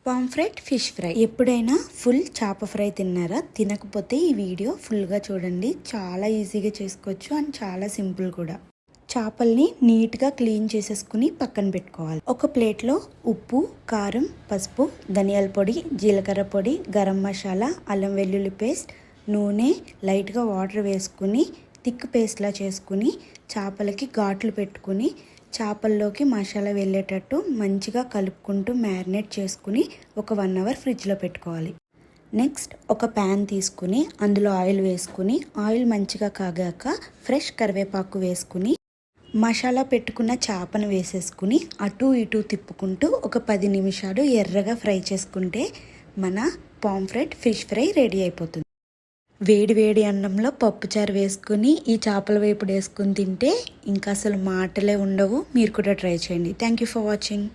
Pomfret fish fry. ఎప్పుడైనా full చేప fry తిన్నారా? తినకపోతే ఈ వీడియో ఫుల్గా చూడండి. చాలా ఈజీగా చేసుకోవచ్చు అండ్ చాలా సింపుల్ కూడా. చేపల్ని నీట్గా క్లీన్ చేసేసుకుని పక్కన పెట్టుకోవాలి. ఒక ప్లేట్లో ఉప్పు, కారం, పసుపు, ధనియాల పొడి, జీలకర్ర పొడి, గరం మసాలా, అల్లం వెల్లుల్లి పేస్ట్, నూనె, లైట్గా వాటర్ వేసుకుని థిక్ పేస్ట్లా చేసుకుని చేపలకి ఘాట్లు పెట్టుకుని చేపల్లోకి మసాలా వెళ్ళేటట్టు మంచిగా కలుపుకుంటూ మ్యారినేట్ చేసుకుని ఒక 1 అవర్ ఫ్రిడ్జ్లో పెట్టుకోవాలి. నెక్స్ట్ ఒక ప్యాన్ తీసుకుని అందులో ఆయిల్ వేసుకుని ఆయిల్ మంచిగా కాగాక ఫ్రెష్ కరివేపాకు వేసుకుని మసాలా పెట్టుకున్న చేపను వేసేసుకుని అటు ఇటు తిప్పుకుంటూ ఒక 10 నిమిషాలు ఎర్రగా ఫ్రై చేసుకుంటే మన పాంఫ్రెట్ ఫిష్ ఫ్రై రెడీ అయిపోతుంది. వేడి వేడి అన్నంలో పప్పుచారు వేసుకుని ఈ చేపల వేపుడు వేసుకుని తింటే ఇంకా అసలు మాటలే ఉండవు. మీరు కూడా ట్రై చేయండి. Thank you for watching.